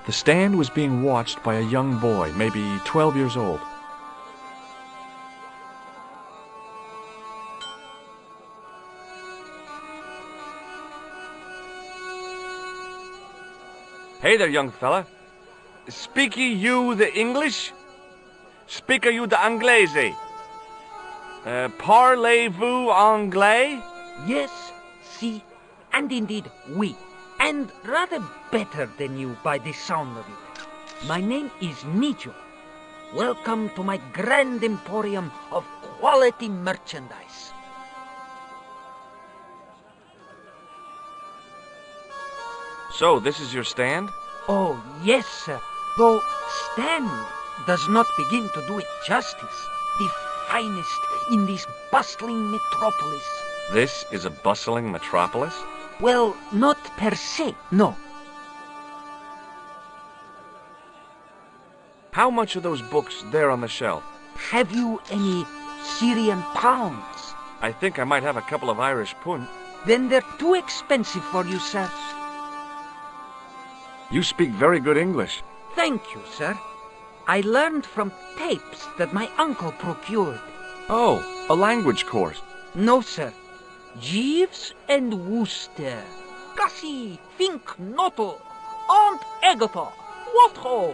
The stand was being watched by a young boy, maybe 12 years old. Hey there, young fella. Speak you the English? Speak you the Anglese? Parlez-vous anglais? Yes, si, and indeed oui, and rather better than you by the sound of it. My name is Nijo. Welcome to my grand emporium of quality merchandise. So, this is your stand? Oh, yes, sir. Though stand does not begin to do it justice. The finest in this bustling metropolis. This is a bustling metropolis? Well, not per se, no. How much are those books there on the shelf? Have you any Syrian pounds? I think I might have a couple of Irish pund. Then they're too expensive for you, sir. You speak very good English. Thank you, sir. I learned from tapes that my uncle procured. Oh, a language course. No, sir. Jeeves and Wooster. Gussie, Fink, Noto, Aunt Agatha. What ho?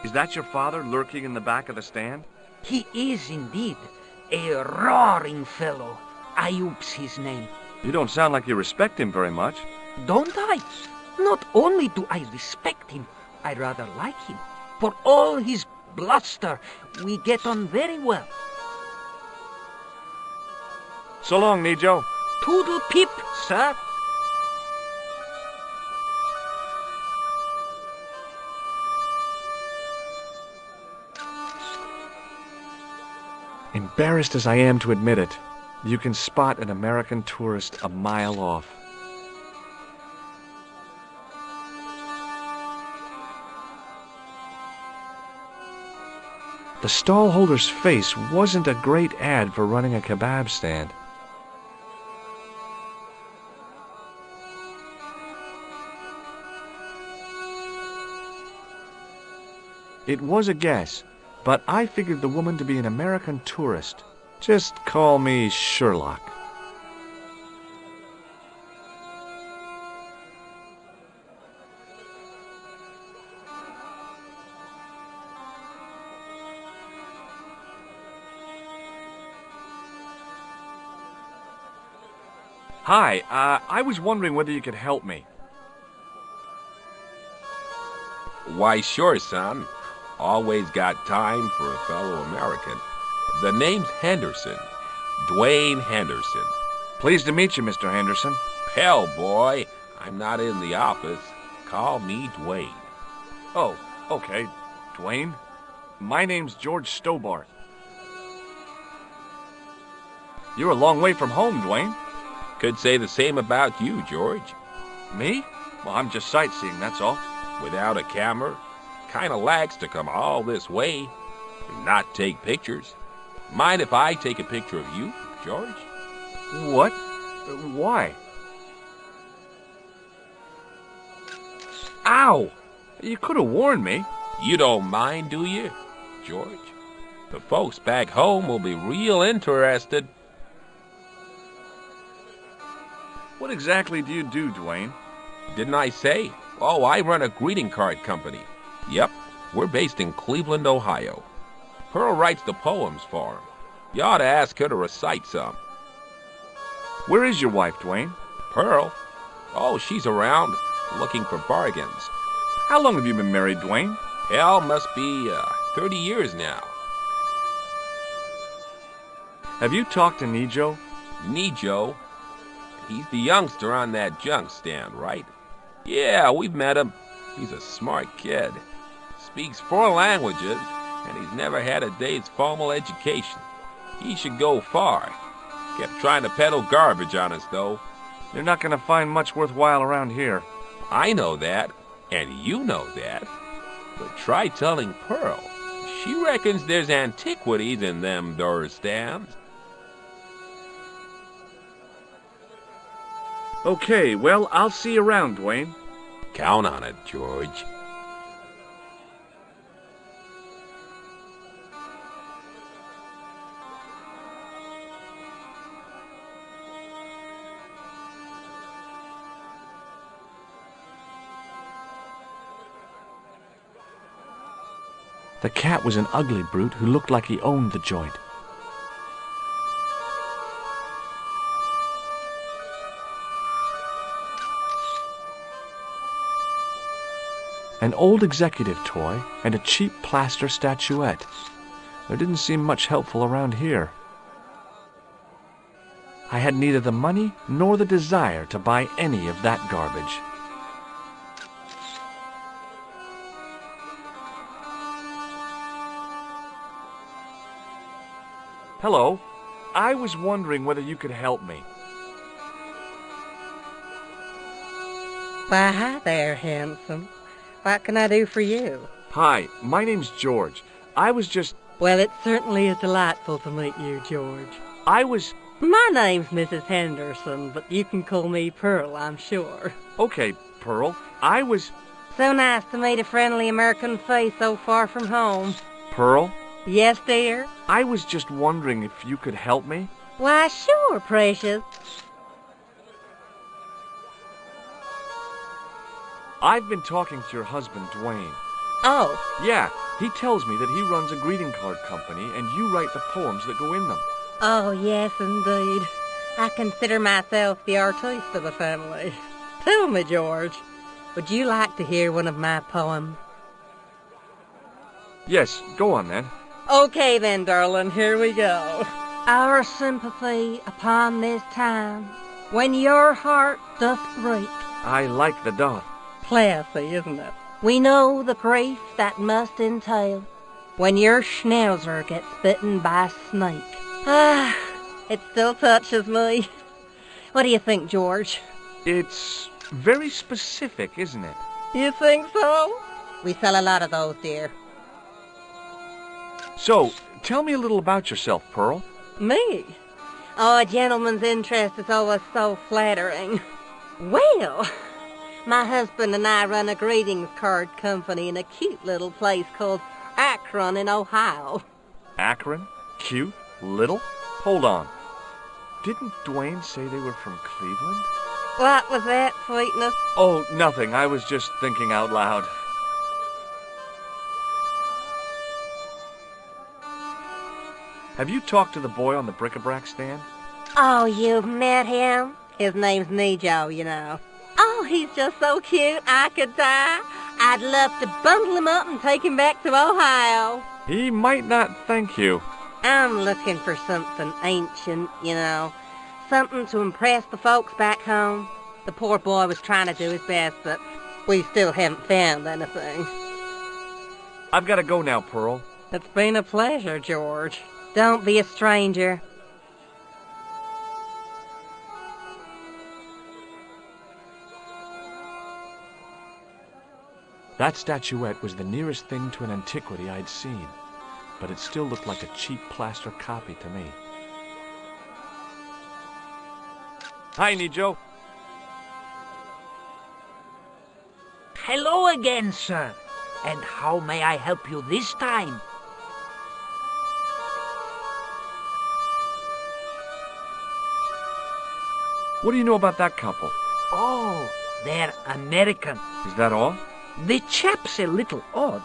Is that your father lurking in the back of the stand? He is indeed a roaring fellow. Ayub's his name. You don't sound like you respect him very much. Don't I? Not only do I respect him, I rather like him. For all his bluster, we get on very well. So long, Nijo. Toodle pip, sir. Embarrassed as I am to admit it, you can spot an American tourist a mile off. The stallholder's face wasn't a great ad for running a kebab stand. It was a guess, but I figured the woman to be an American tourist. Just call me Sherlock. Hi, I was wondering whether you could help me. Why, sure, son. Always got time for a fellow American. The name's Henderson. Dwayne Henderson. Pleased to meet you, Mr. Henderson. Hell, boy, I'm not in the office. Call me Dwayne. Oh, okay. Dwayne. My name's George Stobart. You're a long way from home, Dwayne. Could say the same about you, George. Me? Well, I'm just sightseeing, that's all. Without a camera, kinda lags to come all this way and not take pictures. Mind if I take a picture of you, George? What? Why? Ow! You could have warned me. You don't mind, do you, George? The folks back home will be real interested. What exactly do you do, Dwayne? Didn't I say? Oh, I run a greeting card company. Yep, we're based in Cleveland, Ohio. Pearl writes the poems for him. You ought to ask her to recite some. Where is your wife, Dwayne? Pearl? Oh, she's around, looking for bargains. How long have you been married, Dwayne? Hell, must be 30 years now. Have you talked to Nijo? Nijo? He's the youngster on that junk stand, right? Yeah, we've met him. He's a smart kid. Speaks 4 languages, and he's never had a day's formal education. He should go far. Kept trying to peddle garbage on us, though. You're not going to find much worthwhile around here. I know that. And you know that. But try telling Pearl. She reckons there's antiquities in them door stands. Okay, well, I'll see you around, Dwayne. Count on it, George. The cat was an ugly brute who looked like he owned the joint. An old executive toy and a cheap plaster statuette. There didn't seem much helpful around here. I had neither the money nor the desire to buy any of that garbage. Hello. I was wondering whether you could help me. Why, hi there, handsome. What can I do for you? Hi, my name's George. I was Well, it certainly is delightful to meet you, George. My name's Mrs. Henderson, but you can call me Pearl, I'm sure. Okay, Pearl. So nice to meet a friendly American face so far from home. Pearl? Yes, dear? I was just wondering if you could help me. Why, sure, precious. I've been talking to your husband, Dwayne. Oh, Yeah, he tells me that he runs a greeting card company and you write the poems that go in them. oh, yes, indeed. I consider myself the artiste of the family. Tell me, George, would you like to hear one of my poems? Yes, go on then. Okay then, darling, here we go. Our sympathy upon this time, when your heart doth break. I like the doth. Classy, isn't it? We know the grief that must entail when your schnauzer gets bitten by a snake. Ah, it still touches me. What do you think, George? It's very specific, isn't it? You think so? We sell a lot of those, dear. So, tell me a little about yourself, Pearl. Me? Oh, a gentleman's interest is always so flattering. Well, my husband and I run a greetings card company in a cute little place called Akron in Ohio. Akron? Cute? Little? Hold on. Didn't Dwayne say they were from Cleveland? What was that, sweetness? Oh, nothing. I was just thinking out loud. Have you talked to the boy on the bric-a-brac stand? Oh, you've met him? His name's Nejo, you know. Oh, he's just so cute, I could die. I'd love to bundle him up and take him back to Ohio. He might not thank you. I'm looking for something ancient, you know. Something to impress the folks back home. The poor boy was trying to do his best, but we still haven't found anything. I've got to go now, Pearl. It's been a pleasure, George. Don't be a stranger. That statuette was the nearest thing to an antiquity I'd seen, but it still looked like a cheap plaster copy to me. Hi, Nejo. Hello again, sir. And how may I help you this time? What do you know about that couple? Oh, they're American. Is that all? The chap's a little odd.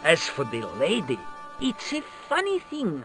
As for the lady, it's a funny thing.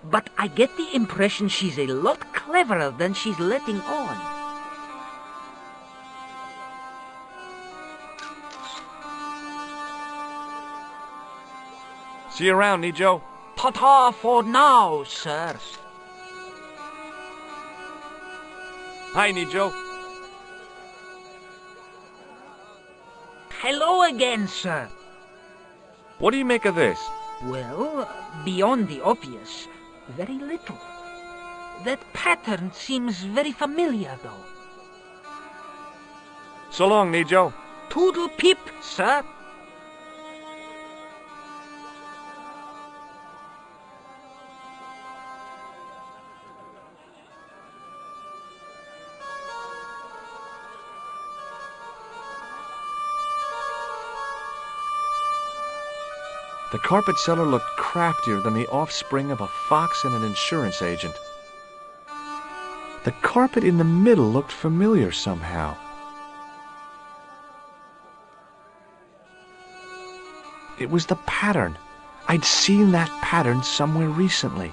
But I get the impression she's a lot cleverer than she's letting on. See you around, Nejo. Ta-ta for now, sir. Hi, Nejo. Hello again, sir. What do you make of this? Well, beyond the obvious, very little. That pattern seems very familiar, though. So long, Nejo. Toodle pip Sir? The carpet seller looked craftier than the offspring of a fox and an insurance agent. The carpet in the middle looked familiar somehow. It was the pattern. I'd seen that pattern somewhere recently.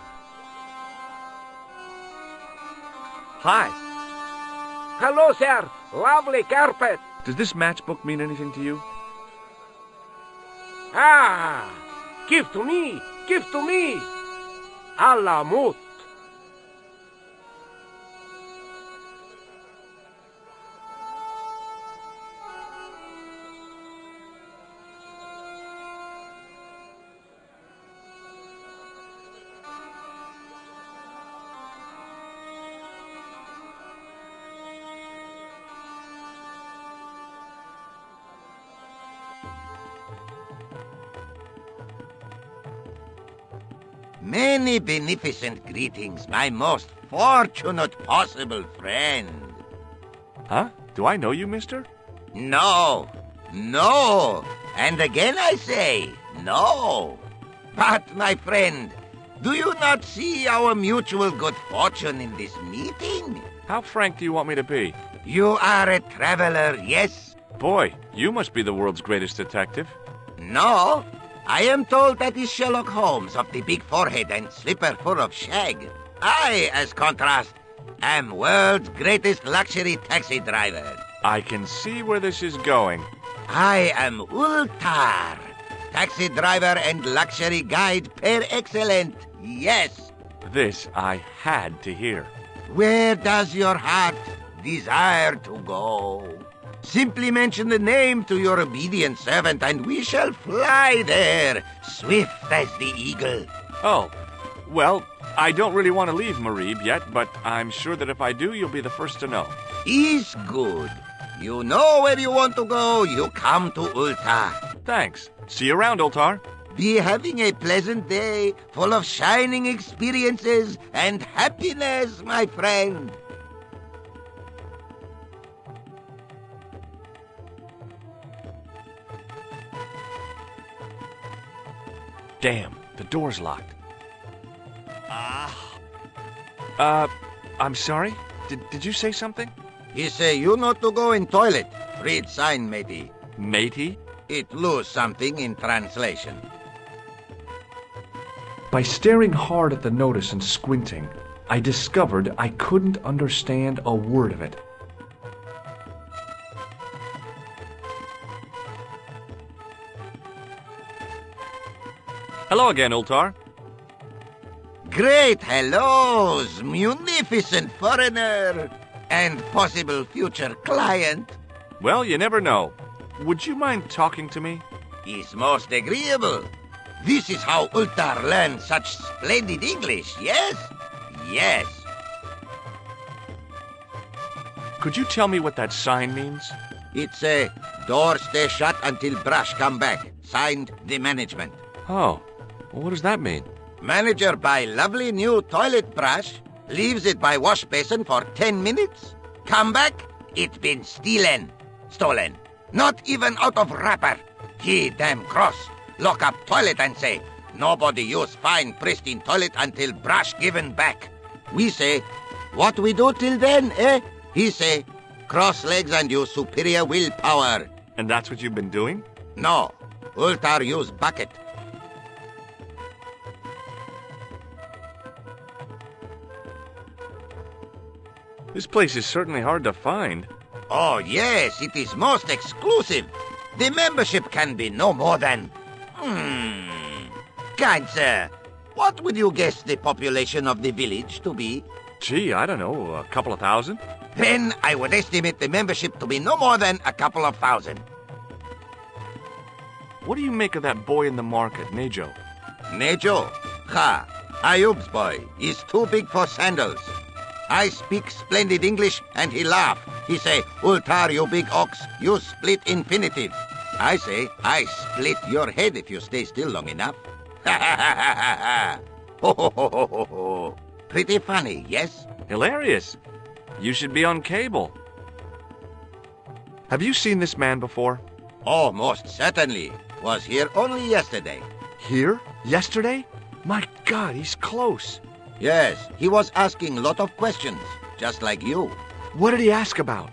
Hi. Hello, sir. Lovely carpet. Does this matchbook mean anything to you? Ah, give to me. Give to me. Allah mut. Many beneficent greetings, my most fortunate possible friend. Huh? Do I know you, mister? No, no, and again I say, no. But, my friend, do you not see our mutual good fortune in this meeting? How frank do you want me to be? You are a traveler, yes? Boy, you must be the world's greatest detective. No, I am told that is Sherlock Holmes of the big forehead and slipper full of shag. I, as contrast, am world's greatest luxury taxi driver. I can see where this is going. I am Ultar, taxi driver and luxury guide per excellent, yes. This I had to hear. Where does your heart desire to go? Simply mention the name to your obedient servant, and we shall fly there, swift as the eagle. Oh, well, I don't really want to leave Marib yet, but I'm sure that if I do, you'll be the first to know. Is good. You know where you want to go, you come to Ulta. Thanks. See you around, Oltar. Be having a pleasant day, full of shining experiences and happiness, my friend. Damn, the door's locked. I'm sorry? Did you say something? He say you not to go in toilet. Read sign, matey. Matey? It lose something in translation. By staring hard at the notice and squinting, I discovered I couldn't understand a word of it. Hello again, Ultar. Great hellos, munificent foreigner, and possible future client. Well, you never know. Would you mind talking to me? Is most agreeable. This is how Ultar learned such splendid English, yes? Yes. Could you tell me what that sign means? It's a door stay shut until brush come back. Signed, the management. Oh, well, what does that mean? Manager buy lovely new toilet brush, leaves it by wash basin for 10 minutes. Come back, it been stolen. Not even out of wrapper. He damn cross. Lock up toilet and say, nobody use fine pristine toilet until brush given back. We say, what we do till then, eh? He say, cross legs and use superior willpower. And that's what you've been doing? No, Ultar use bucket. This place is certainly hard to find. Oh, yes, it is most exclusive. The membership can be no more than... Kind sir, what would you guess the population of the village to be? Gee, I don't know, a couple of thousand? Then I would estimate the membership to be no more than a couple of thousand. What do you make of that boy in the market, Nejo? Nejo? Ha! Ayub's boy is too big for sandals. I speak splendid English and he laugh. He say, Ultar, you big ox, you split infinitive. I say I split your head if you stay still long enough. Ha ha ha ha ha ha! Ho ho ho ho ho ho! Pretty funny, yes? Hilarious. You should be on cable. Have you seen this man before? Oh, most certainly. Was here only yesterday. Here? Yesterday? My God, he's close. Yes, he was asking lot of questions, just like you. What did he ask about?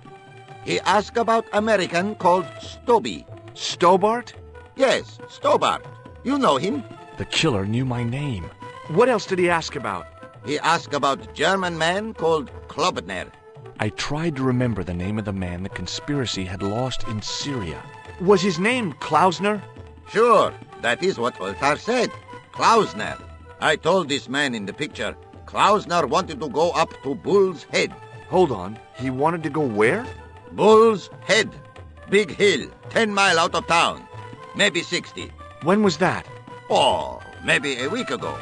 He asked about American called Stoby. Stobart? Yes, Stobart. You know him. The killer knew my name. What else did he ask about? He asked about German man called Klobner. I tried to remember the name of the man the conspiracy had lost in Syria. Was his name Klausner? Sure, that is what Oltar said. Klausner. I told this man in the picture, Klausner wanted to go up to Bull's Head. Hold on, he wanted to go where? Bull's Head. Big hill, 10 mile out of town. Maybe 60. When was that? Oh, maybe a week ago.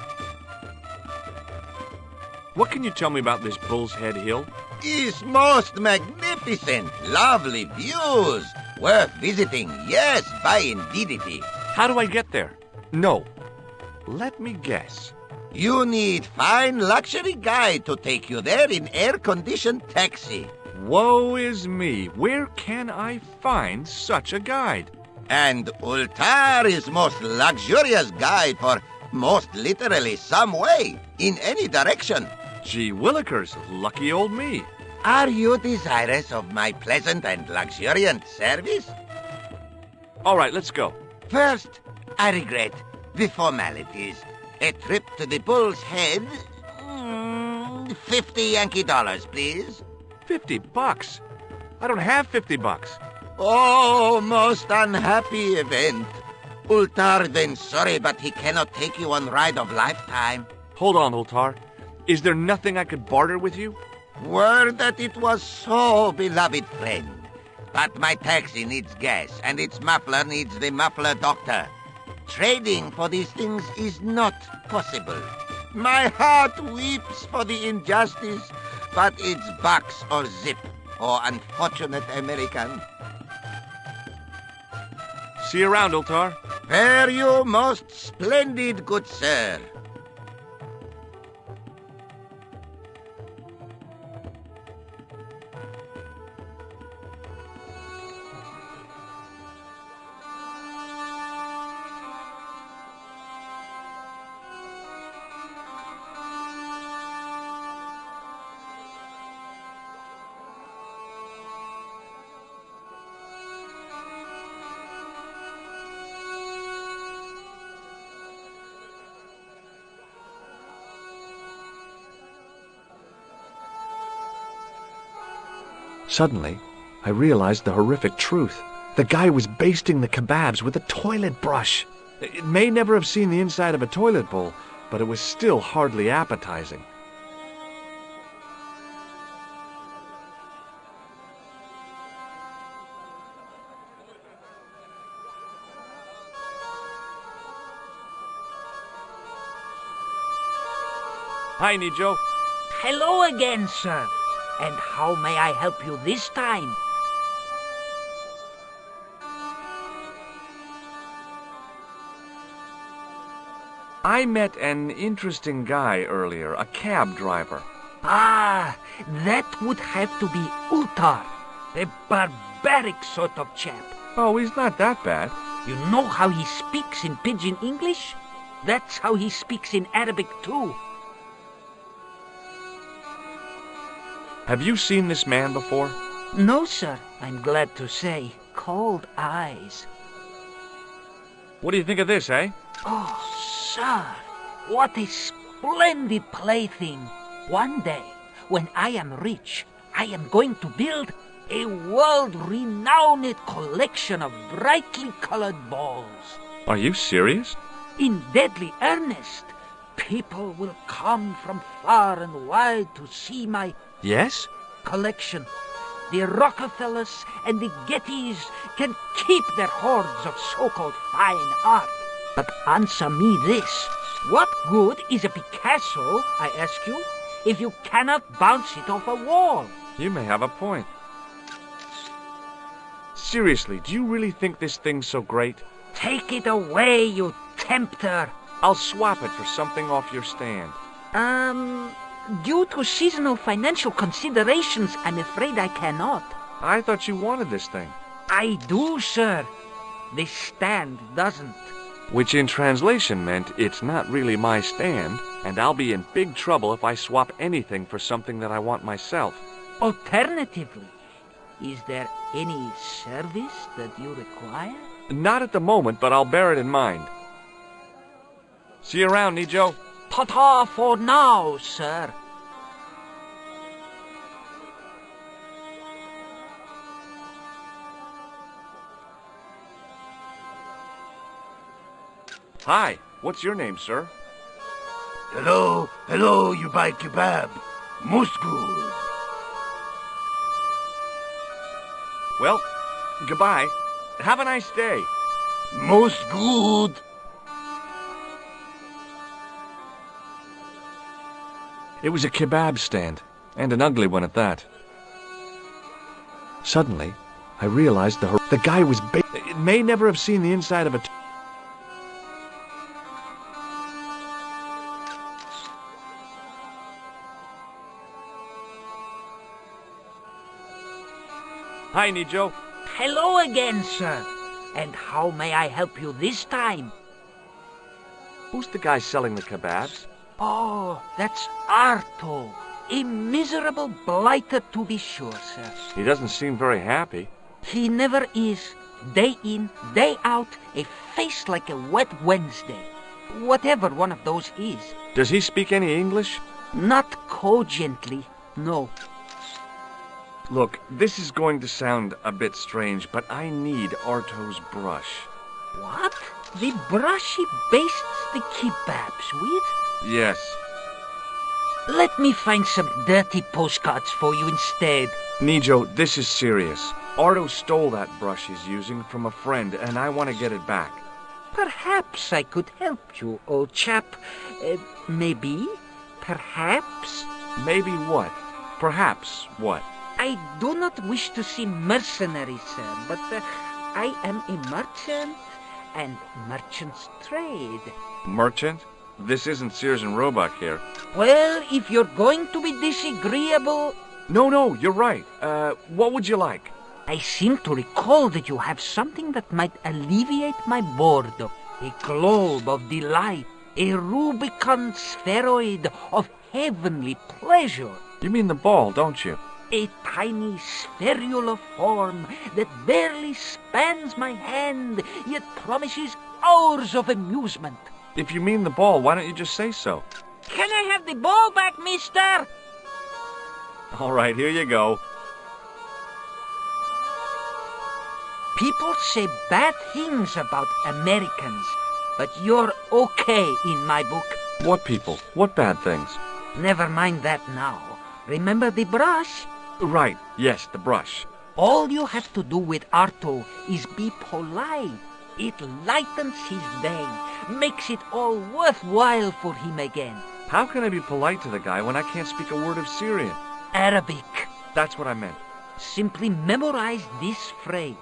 What can you tell me about this Bull's Head Hill? It's most magnificent. Lovely views. Worth visiting. Yes, by indeedity. How do I get there? No. Let me guess. You need fine luxury guide to take you there in air-conditioned taxi. Woe is me. Where can I find such a guide? And Ultar is most luxurious guide for most literally some way, in any direction. Gee willikers, lucky old me. Are you desirous of my pleasant and luxuriant service? All right, let's go. First, I regret the formalities. A trip to the Bull's Head. 50 Yankee dollars, please. $50? I don't have $50. Oh, most unhappy event. Ultar then sorry, but he cannot take you on ride of lifetime. Hold on, Ultar. Is there nothing I could barter with you? Word that it was so, beloved friend. But my taxi needs gas, and its muffler needs the muffler doctor. Trading for these things is not possible. My heart weeps for the injustice, but it's box or zip, or unfortunate American. See you around, Ultar. Fare you most splendid, good sir. Suddenly, I realized the horrific truth. The guy was basting the kebabs with a toilet brush. It may never have seen the inside of a toilet bowl, but it was still hardly appetizing. Hi, Nijo. Hello again, sir. And how may I help you this time? I met an interesting guy earlier, a cab driver. Ah, that would have to be Ultar, a barbaric sort of chap. Oh, he's not that bad. You know how he speaks in pidgin English? That's how he speaks in Arabic too. Have you seen this man before? No, sir, I'm glad to say. Cold eyes. What do you think of this, eh? Oh, sir, what a splendid plaything. One day, when I am rich, I am going to build a world-renowned collection of brightly colored balls. Are you serious? In deadly earnest. People will come from far and wide to see my Yes? collection. The Rockefellers and the Gettys can keep their hoards of so-called fine art. But answer me this. What good is a Picasso, I ask you, if you cannot bounce it off a wall? You may have a point. Seriously, do you really think this thing's so great? Take it away, you tempter. I'll swap it for something off your stand. Due to seasonal financial considerations, I'm afraid I cannot. I thought you wanted this thing. I do, sir. This stand doesn't. Which in translation meant it's not really my stand, and I'll be in big trouble if I swap anything for something that I want myself. Alternatively, is there any service that you require? Not at the moment, but I'll bear it in mind. See you around, Nijo. Ta-ta for now, sir. Hi, what's your name, sir? Hello, you buy kebab. Most good. Well, goodbye. Have a nice day. Most good. It was a kebab stand, and an ugly one at that. Suddenly, I realized the guy was It may never have seen the inside of a... Hi, Nijo. Hello again, sir. And how may I help you this time? Who's the guy selling the kebabs? Oh, that's Arto. A miserable blighter to be sure, sir. He doesn't seem very happy. He never is. Day in, day out, a face like a wet Wednesday. Whatever one of those is. Does he speak any English? Not cogently, no. Look, this is going to sound a bit strange, but I need Arto's brush. What? The brush he bastes the kebabs with? Yes. Let me find some dirty postcards for you instead. Nijo, this is serious. Arto stole that brush he's using from a friend, and I want to get it back. Perhaps I could help you, old chap. Maybe? Perhaps? Maybe what? Perhaps what? I do not wish to seem mercenary, sir, but I am a merchant, and merchants trade. Merchant? This isn't Sears and Roebuck here. Well, if you're going to be disagreeable... No, you're right. What would you like? I seem to recall that you have something that might alleviate my boredom. A globe of delight, a Rubicon spheroid of heavenly pleasure. You mean the ball, don't you? A tiny spherular form that barely spans my hand, yet promises hours of amusement. If you mean the ball, why don't you just say so? Can I have the ball back, mister? All right, here you go. People say bad things about Americans, but you're okay in my book. What people? What bad things? Never mind that now. Remember the brush? Right, yes, the brush. All you have to do with Arto is be polite. It lightens his day, makes it all worthwhile for him again. How can I be polite to the guy when I can't speak a word of Syrian? Arabic. That's what I meant. Simply memorize this phrase.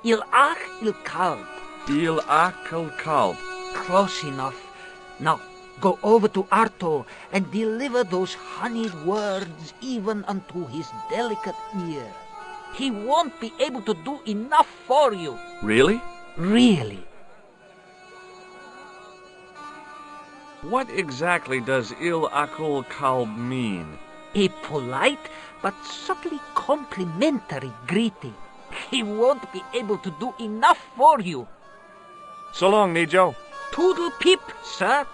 Il-ach il-kalb. Il-ach-il-kalb. Close enough. Now, go over to Arto and deliver those honeyed words even unto his delicate ear. He won't be able to do enough for you. Really? Really. What exactly does il-akul-kalb mean? A polite but subtly complimentary greeting. He won't be able to do enough for you. So long, Nijo. Toodle pip, sir.